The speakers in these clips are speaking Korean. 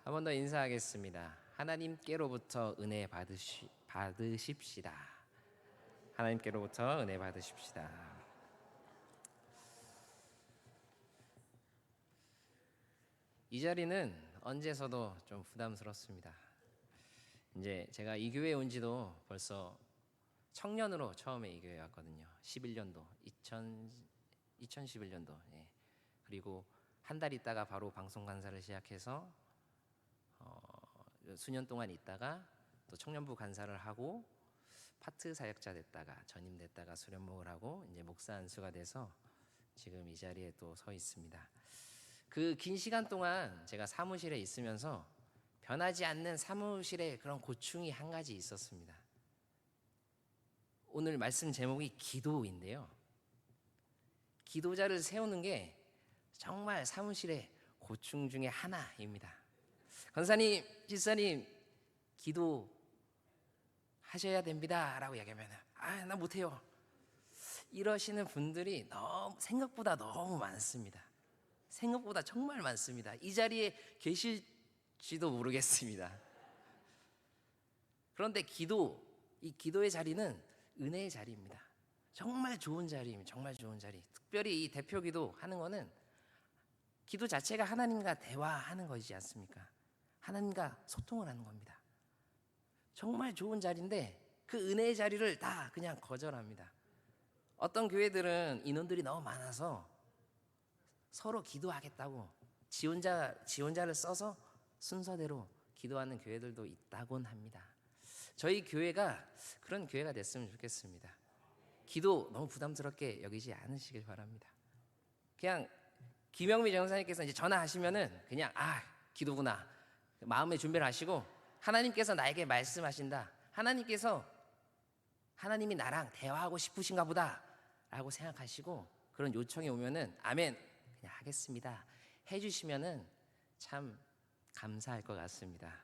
한 번 더 인사하겠습니다. 하나님께로부터 은혜 받으십시다. 하나님께로부터 은혜 받으십시다. 이 자리는 언제서도 좀 부담스럽습니다. 이제 제가 이 교회에 온 지도 벌써 청년으로 처음에 이 교회에 왔거든요. 11년도 2011년도. 예. 그리고 한 달 있다가 바로 방송 간사를 시작해서 수년 동안 있다가 또 청년부 간사를 하고 파트 사역자 됐다가 전임 됐다가 수련목을 하고 이제 목사 안수가 돼서 지금 이 자리에 또 서 있습니다. 그 긴 시간 동안 제가 사무실에 있으면서 변하지 않는 사무실의 그런 고충이 한 가지 있었습니다. 오늘 말씀 제목이 기도인데요. 기도자를 세우는 게 정말 사무실의 고충 중에 하나입니다. 권사님, 집사님, 기도 하셔야 됩니다 라고 얘기하면 나 못해요 이러시는 분들이 생각보다 너무 많습니다. 생각보다 정말 많습니다. 이 자리에 계실지도 모르겠습니다. 그런데 이 기도의 자리는 은혜의 자리입니다. 정말 좋은 자리입니다. 정말 좋은 자리. 특별히 이 대표 기도 하는 거는 기도 자체가 하나님과 대화하는 것이지 않습니까? 하나님과 소통을 하는 겁니다. 정말 좋은 자리인데 그 은혜의 자리를 다 그냥 거절합니다. 어떤 교회들은 인원들이 너무 많아서 서로 기도하겠다고 지원자를 써서 순서대로 기도하는 교회들도 있다곤 합니다. 저희 교회가 그런 교회가 됐으면 좋겠습니다. 기도 너무 부담스럽게 여기지 않으시길 바랍니다. 그냥 김영미 전사님께서 이제 전화하시면은 그냥 기도구나 마음의 준비를 하시고 하나님께서 나에게 말씀하신다. 하나님이 나랑 대화하고 싶으신가 보다 라고 생각하시고 그런 요청이 오면은 아멘 그냥 하겠습니다 해주시면은 참 감사할 것 같습니다.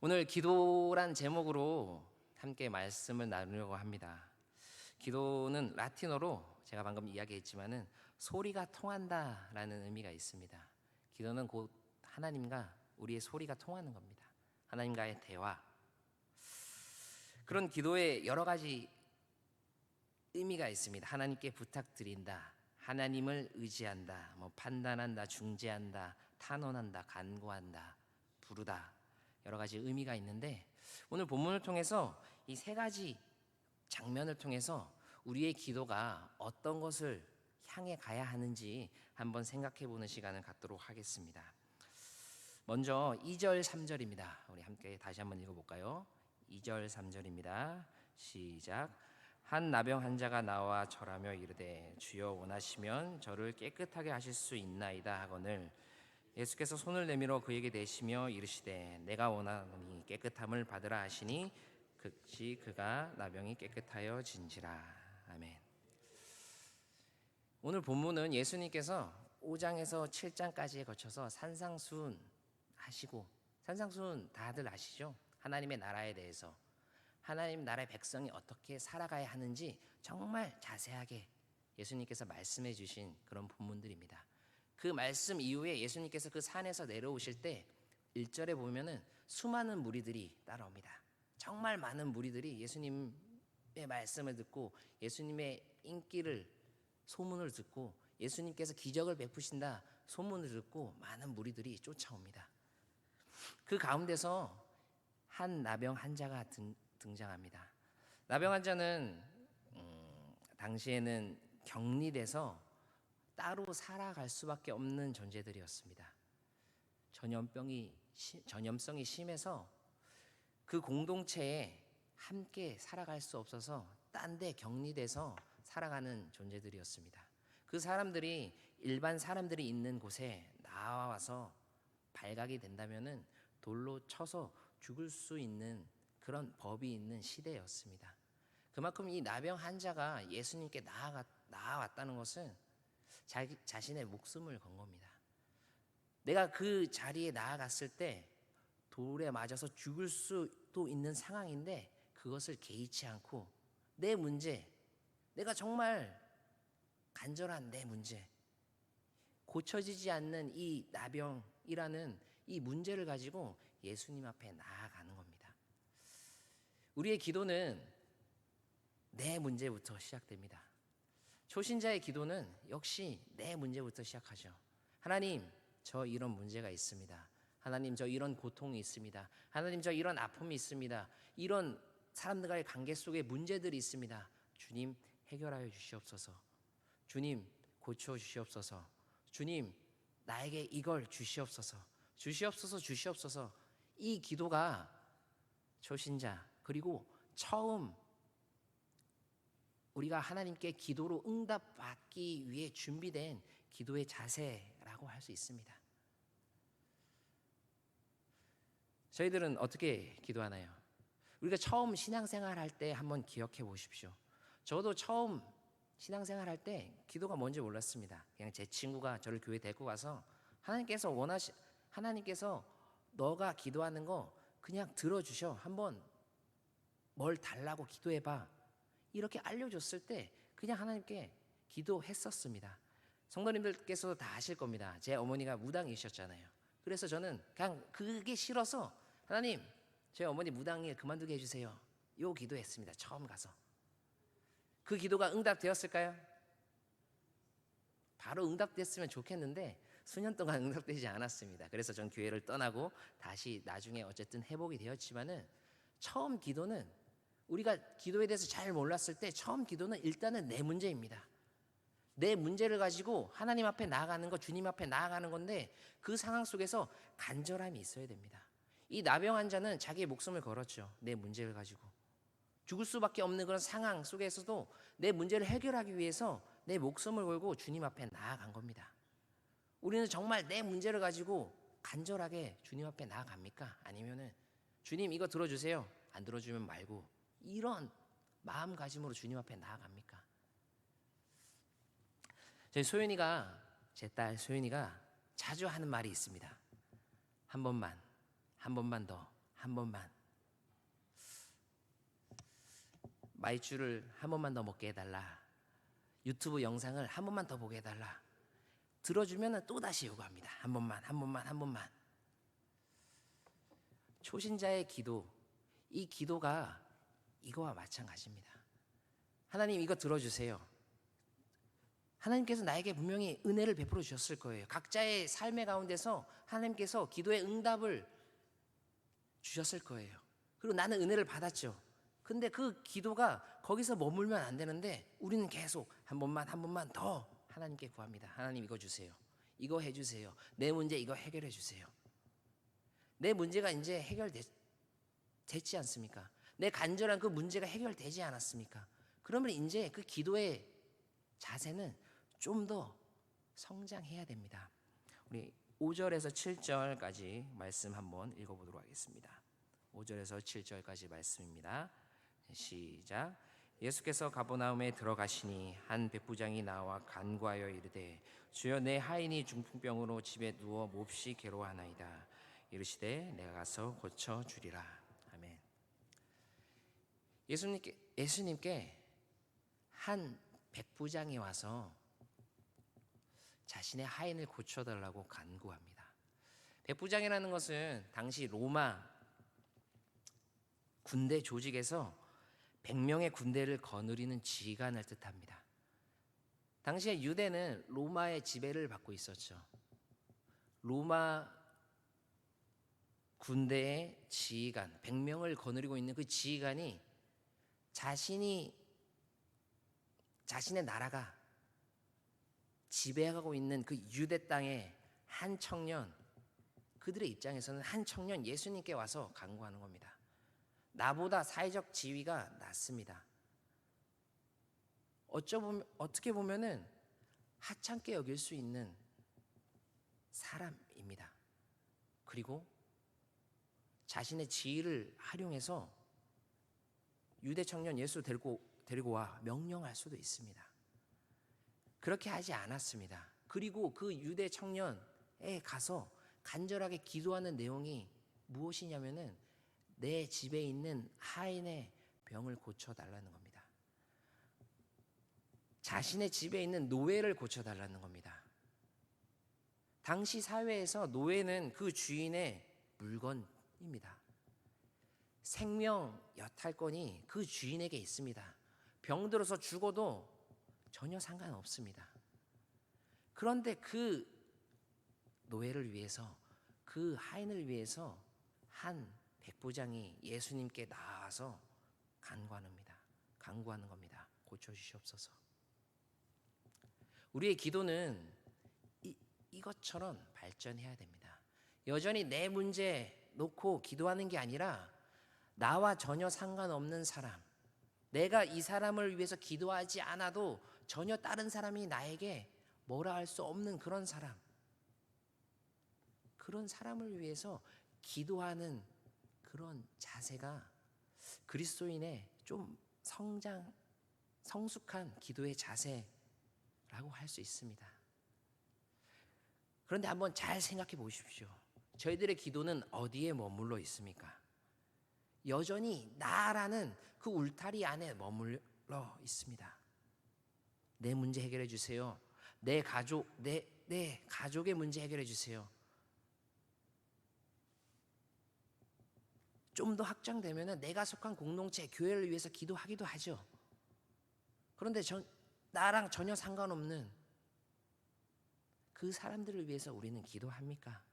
오늘 기도란 제목으로 함께 말씀을 나누려고 합니다. 기도는 라틴어로 제가 방금 이야기했지만은 소리가 통한다라는 의미가 있습니다. 기도는 곧 하나님과 우리의 소리가 통하는 겁니다. 하나님과의 대화. 그런 기도에 여러 가지 의미가 있습니다. 하나님께 부탁드린다, 하나님을 의지한다, 판단한다, 중재한다, 탄원한다, 간구한다, 부르다, 여러 가지 의미가 있는데 오늘 본문을 통해서 이 세 가지 장면을 통해서 우리의 기도가 어떤 것을 향해 가야 하는지 한번 생각해 보는 시간을 갖도록 하겠습니다. 먼저 2절 3절입니다. 우리 함께 다시 한번 읽어볼까요? 2절 3절입니다. 시작. 한 나병 환자가 나와 절하며 이르되 주여 원하시면 저를 깨끗하게 하실 수 있나이다 하거늘 예수께서 손을 내밀어 그에게 대시며 이르시되 내가 원하노니 깨끗함을 받으라 하시니 즉시 그가 나병이 깨끗하여 진지라. 아멘. 오늘 본문은 예수님께서 5장에서 7장까지에 거쳐서 산상수훈 하시고, 산상수훈 다들 아시죠? 하나님의 나라에 대해서, 하나님 나라의 백성이 어떻게 살아가야 하는지 정말 자세하게 예수님께서 말씀해 주신 그런 본문들입니다. 그 말씀 이후에 예수님께서 그 산에서 내려오실 때 1절에 보면은 수많은 무리들이 따라옵니다. 정말 많은 무리들이 예수님의 말씀을 듣고 예수님의 인기를 소문을 듣고 예수님께서 기적을 베푸신다 소문을 듣고 많은 무리들이 쫓아옵니다. 그 가운데서 한 나병 환자가 등장합니다. 나병 환자는 당시에는 격리돼서 따로 살아갈 수밖에 없는 존재들이었습니다. 전염성이 심해서 그 공동체에 함께 살아갈 수 없어서 딴 데 격리돼서 살아가는 존재들이었습니다. 그 사람들이 일반 사람들이 있는 곳에 나와서 발각이 된다면은 돌로 쳐서 죽을 수 있는 그런 법이 있는 시대였습니다. 그만큼 이 나병 환자가 예수님께 나아왔다는 것은 자신의 목숨을 건 겁니다. 내가 그 자리에 나아갔을 때 돌에 맞아서 죽을 수도 있는 상황인데 그것을 개의치 않고 내 문제, 내가 정말 간절한 내 문제, 고쳐지지 않는 이 나병 병이라는 이 문제를 가지고 예수님 앞에 나아가는 겁니다. 우리의 기도는 내 문제부터 시작됩니다. 초신자의 기도는 역시 내 문제부터 시작하죠. 하나님, 저 이런 문제가 있습니다. 하나님, 저 이런 고통이 있습니다. 하나님, 저 이런 아픔이 있습니다. 이런 사람들과의 관계 속에 문제들이 있습니다. 주님, 해결하여 주시옵소서. 주님, 고쳐 주시옵소서. 주님, 나에게 이걸 주시옵소서. 주시옵소서, 주시옵소서. 이 기도가 초신자, 그리고 처음 우리가 하나님께 기도로 응답받기 위해 준비된 기도의 자세라고 할 수 있습니다. 저희들은 어떻게 기도하나요? 우리가 처음 신앙생활 할 때 한번 기억해 보십시오. 저도 처음 신앙생활 할 때 기도가 뭔지 몰랐습니다. 그냥 제 친구가 저를 교회 데리고 가서 하나님께서 너가 기도하는 거 그냥 들어주셔. 한번 뭘 달라고 기도해봐. 이렇게 알려줬을 때 그냥 하나님께 기도했었습니다. 성도님들께서도 다 아실 겁니다. 제 어머니가 무당이셨잖아요. 그래서 저는 그냥 그게 싫어서 하나님, 제 어머니 무당일 그만두게 해주세요. 요 기도했습니다. 처음 가서. 그 기도가 응답되었을까요? 바로 응답됐으면 좋겠는데 수년 동안 응답되지 않았습니다. 그래서 전 교회를 떠나고 다시 나중에 어쨌든 회복이 되었지만은 처음 기도는 우리가 기도에 대해서 잘 몰랐을 때 처음 기도는 일단은 내 문제입니다. 내 문제를 가지고 하나님 앞에 나아가는 거, 주님 앞에 나아가는 건데 그 상황 속에서 간절함이 있어야 됩니다. 이 나병 환자는 자기의 목숨을 걸었죠. 내 문제를 가지고. 죽을 수밖에 없는 그런 상황 속에서도 내 문제를 해결하기 위해서 내 목숨을 걸고 주님 앞에 나아간 겁니다. 우리는 정말 내 문제를 가지고 간절하게 주님 앞에 나아갑니까? 아니면은 주님 이거 들어주세요. 안 들어주면 말고 이런 마음가짐으로 주님 앞에 나아갑니까? 제 딸 소윤이가 자주 하는 말이 있습니다. 한 번만 더, 한 번만. 마이쮸를 한 번만 더 먹게 해달라. 유튜브 영상을 한 번만 더 보게 해달라. 들어주면 또 다시 요구합니다. 한 번만. 초신자의 기도, 이 기도가 이거와 마찬가지입니다. 하나님 이거 들어주세요. 하나님께서 나에게 분명히 은혜를 베풀어 주셨을 거예요. 각자의 삶의 가운데서 하나님께서 기도의 응답을 주셨을 거예요. 그리고 나는 은혜를 받았죠. 근데 그 기도가 거기서 머물면 안 되는데 우리는 계속 한 번만 더 하나님께 구합니다. 하나님 이거 주세요. 이거 해주세요. 내 문제 이거 해결해 주세요. 내 문제가 이제 해결됐지 않습니까? 내 간절한 그 문제가 해결되지 않았습니까? 그러면 이제 그 기도의 자세는 좀 더 성장해야 됩니다. 우리 5절에서 7절까지 말씀 한번 읽어보도록 하겠습니다. 5절에서 7절까지 말씀입니다. 시작. 예수께서 가버나움에 들어가시니 한 백부장이 나와 간구하여 이르되 주여 내 하인이 중풍병으로 집에 누워 몹시 괴로워하나이다. 이르시되 내가 가서 고쳐 주리라. 아멘. 예수님께 한 백부장이 와서 자신의 하인을 고쳐달라고 간구합니다. 백부장이라는 것은 당시 로마 군대 조직에서 100명의 군대를 거느리는 지휘관을 뜻합니다. 당시에 유대는 로마의 지배를 받고 있었죠. 로마 군대의 지휘관, 100명을 거느리고 있는 그 지휘관이 자신의 나라가 지배하고 있는 그 유대 땅의 한 청년, 그들의 입장에서는 한 청년 예수님께 와서 간구하는 겁니다. 나보다 사회적 지위가 낮습니다. 어떻게 보면은 하찮게 여길 수 있는 사람입니다. 그리고 자신의 지위를 활용해서 유대 청년 예수 데리고 와 명령할 수도 있습니다. 그렇게 하지 않았습니다. 그리고 그 유대 청년에 가서 간절하게 기도하는 내용이 무엇이냐면은 내 집에 있는 하인의 병을 고쳐달라는 겁니다. 자신의 집에 있는 노예를 고쳐달라는 겁니다. 당시 사회에서 노예는 그 주인의 물건입니다. 생명 여탈권이 그 주인에게 있습니다. 병들어서 죽어도 전혀 상관없습니다. 그런데 그 노예를 위해서, 그 하인을 위해서 한 백부장이 예수님께 나와서 간구하는 겁니다. 고쳐주시옵소서. 우리의 기도는 이것처럼 발전해야 됩니다. 여전히 내 문제 놓고 기도하는 게 아니라 나와 전혀 상관없는 사람, 내가 이 사람을 위해서 기도하지 않아도 전혀 다른 사람이 나에게 뭐라 할 수 없는 그런 사람을 위해서 기도하는 그런 자세가 그리스도인의 좀 성숙한 기도의 자세라고 할 수 있습니다. 그런데 한번 잘 생각해 보십시오. 저희들의 기도는 어디에 머물러 있습니까? 여전히 나라는 그 울타리 안에 머물러 있습니다. 내 문제 해결해 주세요. 내 가족의 문제 해결해 주세요. 좀 더 확장되면 내가 속한 공동체, 교회를 위해서 기도하기도 하죠. 그런데 나랑 전혀 상관없는 그 사람들을 위해서 우리는 기도합니까?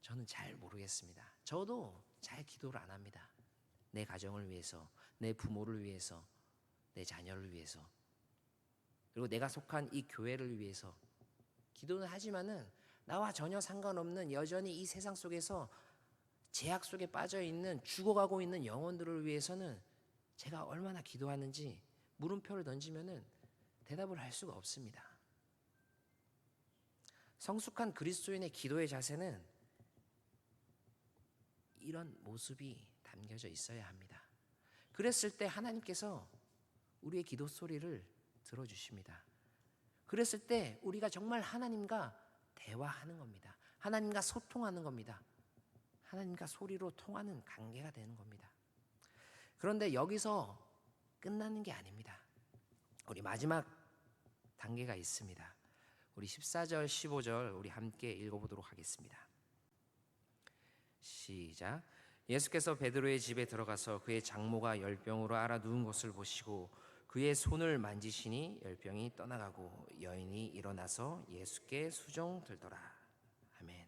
저는 잘 모르겠습니다. 저도 잘 기도를 안 합니다. 내 가정을 위해서, 내 부모를 위해서, 내 자녀를 위해서, 그리고 내가 속한 이 교회를 위해서 기도는 하지만은 나와 전혀 상관없는 여전히 이 세상 속에서 제약 속에 빠져 있는 죽어가고 있는 영혼들을 위해서는 제가 얼마나 기도하는지 물음표를 던지면은 대답을 할 수가 없습니다. 성숙한 그리스도인의 기도의 자세는 이런 모습이 담겨져 있어야 합니다. 그랬을 때 하나님께서 우리의 기도 소리를 들어주십니다. 그랬을 때 우리가 정말 하나님과 대화하는 겁니다. 하나님과 소통하는 겁니다. 하나님과 소리로 통하는 관계가 되는 겁니다. 그런데 여기서 끝나는 게 아닙니다. 우리 마지막 단계가 있습니다. 우리 14절, 15절 우리 함께 읽어보도록 하겠습니다. 시작. 예수께서 베드로의 집에 들어가서 그의 장모가 열병으로 앓아 누운 것을 보시고 그의 손을 만지시니 열병이 떠나가고 여인이 일어나서 예수께 수종들더라. 아멘.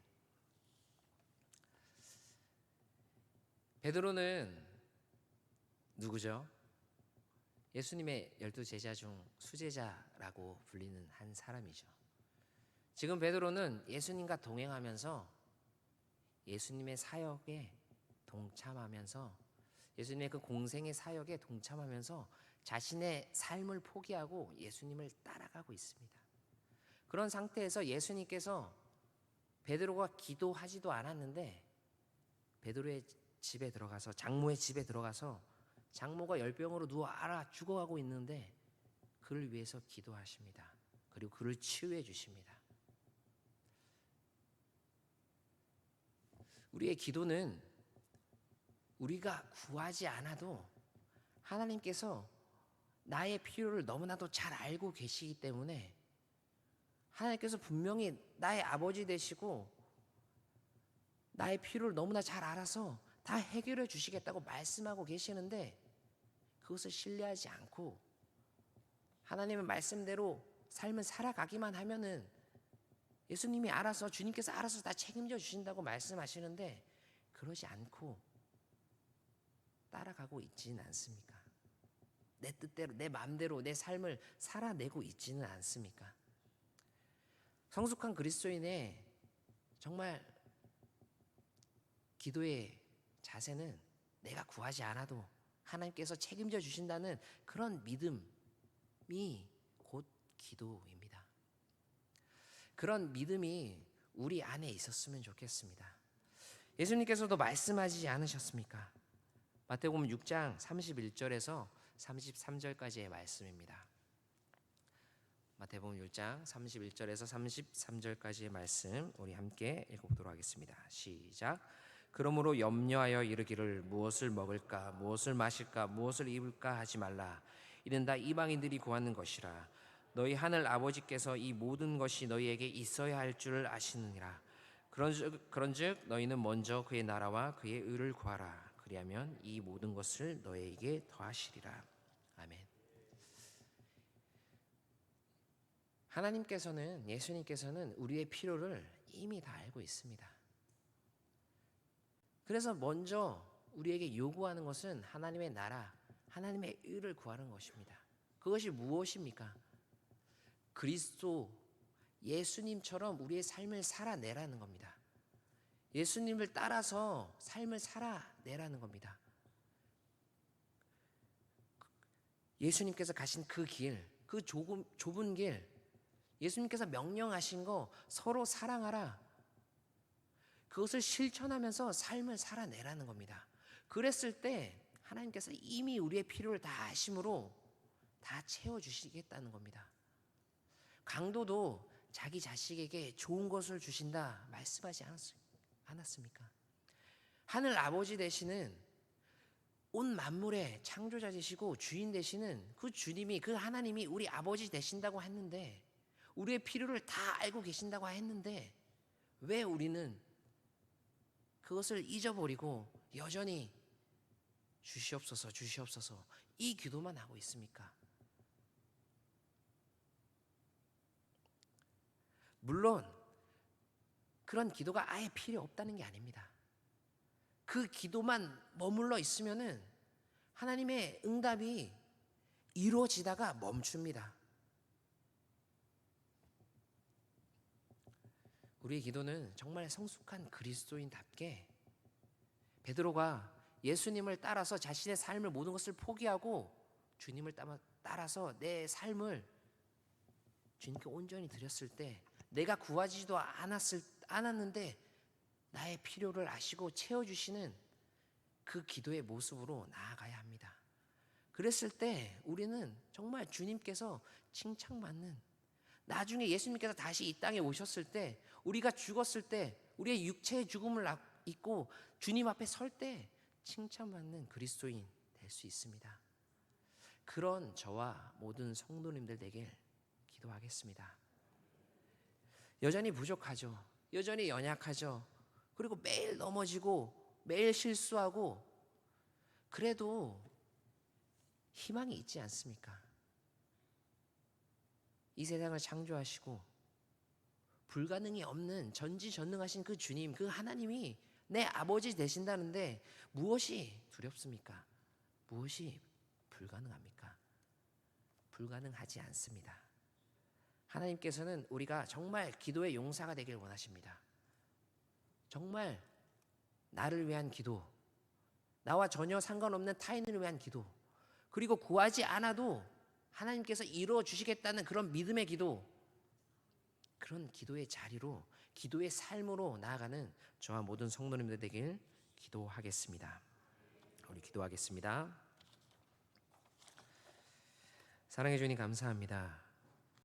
베드로는 누구죠? 예수님의 12제자 중 수제자라고 불리는 한 사람이죠. 지금 베드로는 예수님과 동행하면서 예수님의 사역에 동참하면서 예수님의 그 공생의 사역에 동참하면서 자신의 삶을 포기하고 예수님을 따라가고 있습니다. 그런 상태에서 예수님께서 베드로가 기도하지도 않았는데 베드로의 집에 들어가서 장모의 집에 들어가서 장모가 열병으로 누워 앓아 죽어가고 있는데 그를 위해서 기도하십니다. 그리고 그를 치유해 주십니다. 우리의 기도는 우리가 구하지 않아도 하나님께서 나의 필요를 너무나도 잘 알고 계시기 때문에 하나님께서 분명히 나의 아버지 되시고 나의 필요를 너무나 잘 알아서 다 해결해 주시겠다고 말씀하고 계시는데 그것을 신뢰하지 않고 하나님의 말씀대로 삶을 살아가기만 하면은 예수님이 알아서 주님께서 알아서 다 책임져 주신다고 말씀하시는데 그러지 않고 따라가고 있지는 않습니까? 내 뜻대로 내 마음대로 내 삶을 살아내고 있지는 않습니까? 성숙한 그리스도인의 정말 기도의 자세는 내가 구하지 않아도 하나님께서 책임져 주신다는 그런 믿음이 곧 기도입니다. 그런 믿음이 우리 안에 있었으면 좋겠습니다. 예수님께서도 말씀하지 않으셨습니까? 마태복음 6장 31절에서 33절까지의 말씀입니다. 마태복음 6장 31절에서 33절까지의 말씀 우리 함께 읽어보도록 하겠습니다. 시작. 그러므로 염려하여 이르기를 무엇을 먹을까 무엇을 마실까 무엇을 입을까 하지 말라. 이는 다 이방인들이 구하는 것이라. 너희 하늘 아버지께서 이 모든 것이 너희에게 있어야 할 줄을 아시느니라. 그런즉 너희는 먼저 그의 나라와 그의 의를 구하라. 그리하면 이 모든 것을 너희에게 더하시리라. 아멘. 하나님께서는, 예수님께서는 우리의 필요를 이미 다 알고 있습니다. 그래서 먼저 우리에게 요구하는 것은 하나님의 나라, 하나님의 의를 구하는 것입니다. 그것이 무엇입니까? 그리스도 예수님처럼 우리의 삶을 살아내라는 겁니다. 예수님을 따라서 삶을 살아내라는 겁니다. 예수님께서 가신 그 길, 그 좁은 길, 예수님께서 명령하신 거 서로 사랑하라. 그것을 실천하면서 삶을 살아내라는 겁니다. 그랬을 때 하나님께서 이미 우리의 필요를 다 아심으로 다 채워주시겠다는 겁니다. 강도도 자기 자식에게 좋은 것을 주신다 말씀하지 않았습니까? 하늘 아버지 되시는 온 만물의 창조자 되시고 주인 되시는 그 주님이, 그 하나님이 우리 아버지 되신다고 했는데, 우리의 필요를 다 알고 계신다고 했는데, 왜 우리는 그것을 잊어버리고 여전히 주시옵소서 주시옵소서 이 기도만 하고 있습니까? 물론 그런 기도가 아예 필요 없다는 게 아닙니다. 그 기도만 머물러 있으면은 하나님의 응답이 이루어지다가 멈춥니다. 우리의 기도는 정말 성숙한 그리스도인답게, 베드로가 예수님을 따라서 자신의 삶을 모든 것을 포기하고 주님을 따라서 내 삶을 주님께 온전히 드렸을 때, 내가 구하지도 않았는데 나의 필요를 아시고 채워주시는 그 기도의 모습으로 나아가야 합니다. 그랬을 때 우리는 정말 주님께서 칭찬받는, 나중에 예수님께서 다시 이 땅에 오셨을 때, 우리가 죽었을 때, 우리의 육체의 죽음을 잊고 주님 앞에 설 때 칭찬받는 그리스도인 될 수 있습니다. 그런 저와 모든 성도님들 되길 기도하겠습니다. 여전히 부족하죠. 여전히 연약하죠. 그리고 매일 넘어지고 매일 실수하고, 그래도 희망이 있지 않습니까? 이 세상을 창조하시고 불가능이 없는 전지전능하신 그 주님, 그 하나님이 내 아버지 되신다는데 무엇이 두렵습니까? 무엇이 불가능합니까? 불가능하지 않습니다. 하나님께서는 우리가 정말 기도의 용사가 되길 원하십니다. 정말 나를 위한 기도, 나와 전혀 상관없는 타인을 위한 기도, 그리고 구하지 않아도 하나님께서 이루어 주시겠다는 그런 믿음의 기도, 그런 기도의 자리로, 기도의 삶으로 나아가는 저와 모든 성도님들 되길 기도하겠습니다. 우리 기도하겠습니다. 사랑해 주님 감사합니다.